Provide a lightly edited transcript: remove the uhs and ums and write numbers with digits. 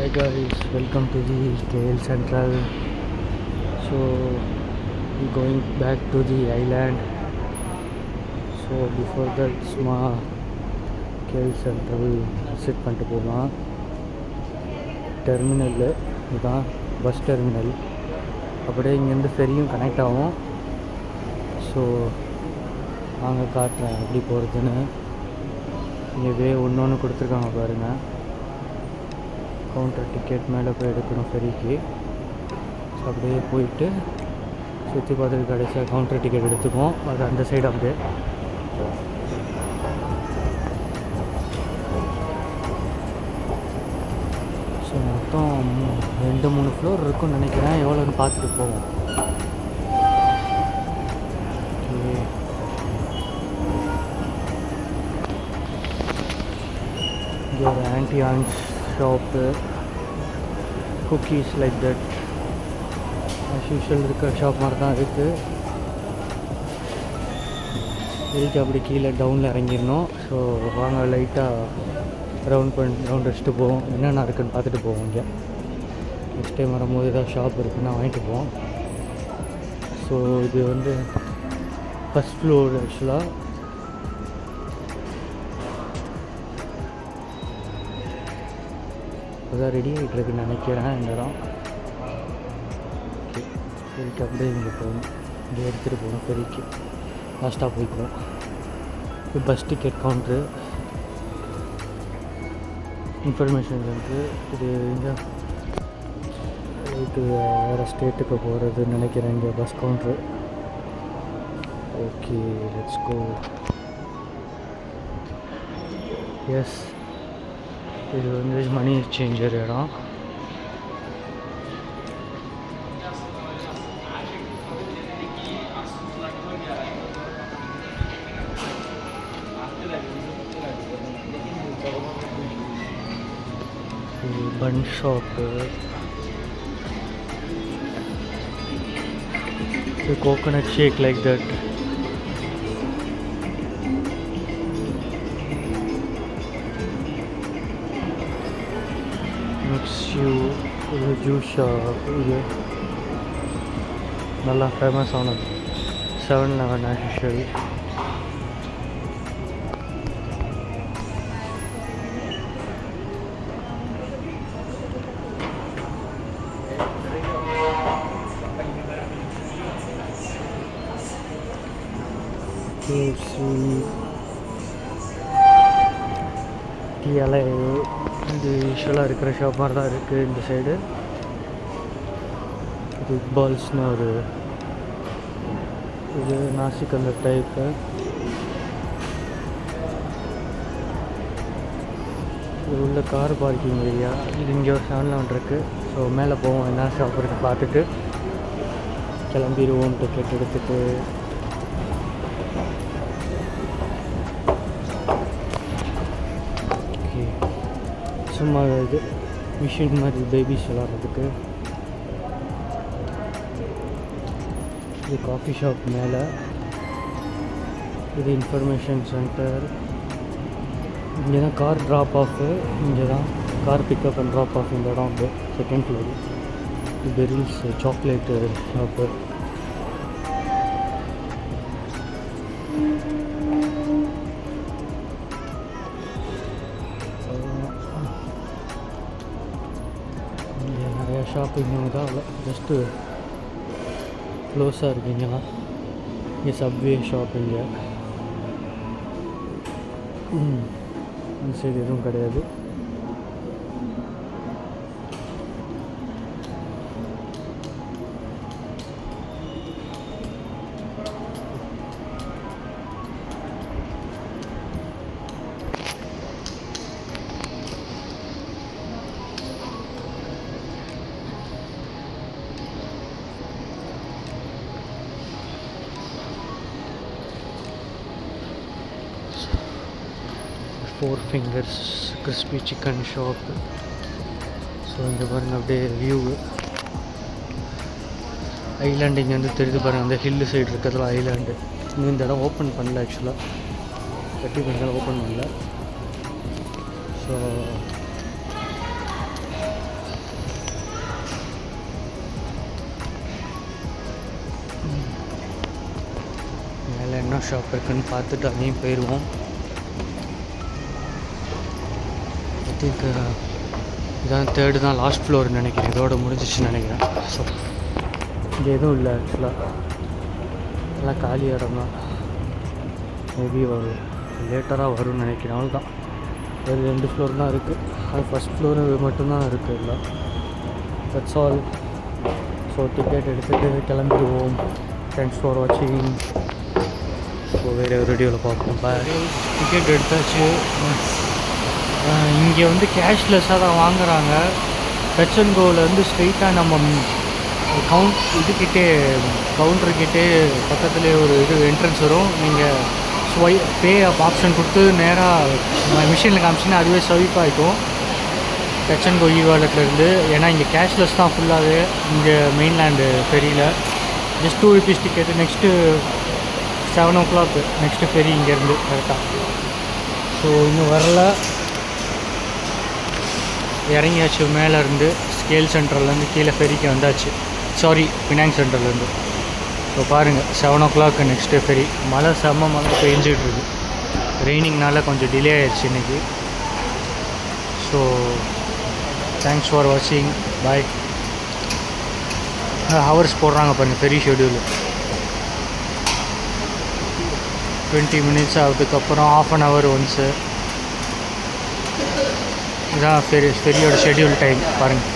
Hi guys, welcome to the KL Central. So we're going back to the island. So before that, KL Central visit பண்ணிட்டு போகலாம். Terminal இதுதான் bus terminal. அப்படியே இங்கேருந்து ஃபெரியும் connect ஆகும். So வாங்க காட்டுறேன் எப்படி போகிறதுன்னு. இங்கே ஒன்று கொடுத்துருக்காங்க பாருங்கள். கவுண்டர் டிக்கெட் மேலே போய் எடுக்கணும் ஃபெரிக்கு. ஸோ அப்படியே போயிட்டு சுற்றி பார்த்துட்டு கடைசியாக கவுண்டர் டிக்கெட் எடுத்துக்குவோம். அது அந்த சைடு அப்படியே. ஸோ மொத்தம் 2-3 ஃப்ளோர் இருக்குன்னு நினைக்கிறேன். எவ்வளோன்னு பார்த்துட்டு போவோம். இங்கே ஒரு anti shop, cookies like that as usual இருக்கிற ஷாப் மாதிரி தான் இருக்குது. இதுக்கு அப்படி கீழே டவுனில் இறங்கிடணும். ஸோ வாங்க லைட்டாக ரவுண்ட் அடிச்சுட்டு போவோம். என்னென்ன இருக்குதுன்னு பார்த்துட்டு போவோம். இங்கே நெக்ஸ்ட் டைம் வரும்போது ஏதாவது ஷாப் இருக்குதுன்னா வாங்கிட்டு போவோம். ஸோ இது வந்து ஃபஸ்ட் ஃப்ளோர் ஆக்சுவலாக. இப்போதான் ரெடி ஆகிட்டுருக்குன்னு நினைக்கிறேன் இந்த இடம். ஓகே, ஃபெரிக்கு அப்படியே இங்கே போகணும். இங்கே எடுத்துகிட்டு போகணும் ஃபெரிக்கு. லாஸ்ட்டாக போய்க்குவோம். இது பஸ் டிக்கெட் கவுண்ட்ரு, இன்ஃபர்மேஷன் இருக்குது. இது இங்கே இது வேறு ஸ்டேட்டுக்கு போகிறதுன்னு நினைக்கிறேன். இங்கே bus counter. Okay, let's go. Yes, இது வந்து மணி எக்ஸ்சேஞ்சர் இடம். இது பன் ஷாப்பு. இது கோகோனட் ஷேக் லைக் தட். இது ஜூஸ் ஷாப். இது நல்லா ஃபேமஸ் ஆனது 7-Eleven ஆஸ் யூஷுவல். இது யூஷுவலாக இருக்கிற ஷாப் மாதிரி தான் இருக்குது இந்த சைடு. இது பால்ஸ்னு ஒரு இது நாசிக் அந்த டைப்பு. இது உள்ள கார் பார்க்கிங் ஏரியா. இது இங்கே ஒரு 7-Eleven இருக்குது. ஸோ மேலே போவோம், என்ன ஷாப் இருக்குது பார்த்துட்டு கிளம்பிடுவோம் டிக்கெட் எடுத்துகிட்டு. சும்மா இது மிஷின் மாதிரி பேபிஸ் விளாட்றதுக்கு. இது காஃபி ஷாப் மேலே. இது இன்ஃபர்மேஷன் சென்டர். இங்கே தான் கார் ட்ராப் ஆஃபு. இங்கே தான் car pickup and drop off. இந்த இடம் வந்து செகண்ட் ஃப்ளோர். இது பெரில்ஸ் சாக்லேட்டு ஷாப்பு. ஷாப்பிங் தான் இல்லை, ஜஸ்ட்டு க்ளோஸாக இருக்குங்களா. இங்கே சப்வே ஷாப்பிங்க. அந்த சைடு எதுவும் கிடையாது. Four fingers crispy chicken shop. So இங்கே பாருங்கள் அப்படியே வியூ. ஐலாண்டு இங்கேருந்து தெரியுது பாருங்கள். அந்த ஹில்லு சைடு இருக்கிறதுலாம் ஐலாண்டு. இன்னும் இந்த இடம் ஓப்பன் பண்ணல ஆக்சுவலாக. கட்டி பண்ணால் ஓப்பன் பண்ணல. ஸோ என்ன ஷாப் இருக்குன்னு பார்த்துட்டு அங்கேயும் போயிடுவோம். ஐ திங்க் இதான் தேர்டு தான், லாஸ்ட் ஃப்ளோர்னு நினைக்கிறேன். இதோட முடிஞ்சிச்சுன்னு நினைக்கிறேன். ஸோ இங்கே எதுவும் இல்லை ஆக்சுவலாக, எல்லாம் காலி இடம் தான். மேபி வரும், லேட்டராக வரும்னு நினைக்கிறேன். அவ்வளோதான், ஒரு 2 ஃப்ளோர் தான் இருக்குது. அது ஃபஸ்ட் ஃப்ளோரு மட்டும்தான் இருக்குது இல்லை. That's all. ஸோ டிக்கெட் எடுத்துகிட்டு கிளம்பிடுவோம். தேங்க்ஸ் ஃபார் வாட்சிங். ஸோ வேறு ஒரு வீடியோவில் பார்ப்போம். டிக்கெட் எடுத்தாச்சு. இங்கே வந்து கேஷ்லெஸ்ஸாக தான் வாங்குகிறாங்க. டச் அண்ட் கோவில் வந்து ஸ்ட்ரெயிட்டாக நம்ம இதுக்கிட்டே கவுண்டர்கிட்டே பக்கத்துலேயே ஒரு என்ட்ரன்ஸ் வரும். நீங்கள் பே ஆப்ஷன் கொடுத்து நேராக மிஷினில் காமிச்சிங்கன்னா அதுவே ஸ்வைப் ஆகிக்கும் டச் அண்ட் கோ வாலெட்லேருந்து. ஏன்னா இங்கே கேஷ்லெஸ் தான் ஃபுல்லாகவே இங்கே மெயின்லேண்டு ஃபெரியில். Just 2 rupees ticket. Next 7 o'clock next ferry இங்கேருந்து கரெக்டாக. ஸோ இன்னும் வரல, இறங்கியாச்சு மேலேருந்து. ஸ்கேல் சென்டர்லேருந்து கீழே ஃபெரிக்கு வந்தாச்சு. சாரி, பினாங் சென்டர்லேருந்து. ஸோ பாருங்கள் 7 o'clock நெக்ஸ்ட்டு ஃபெரி. மழை செம்ம மழை பெஞ்சிட்ருக்கு. ரெய்னிங்னால கொஞ்சம் டிலே ஆகிடுச்சு இன்றைக்கி. ஸோ தேங்க்ஸ் ஃபார் வாட்சிங். பாய். ஹவர்ஸ் போடுறாங்க பாருங்கள் ferry schedule. 20 minutes ஆகுதுக்கப்புறம் ½ an hour once. இதுதான் ஃபெரியோட ஷெடியூல் டைம் பாருங்கள்.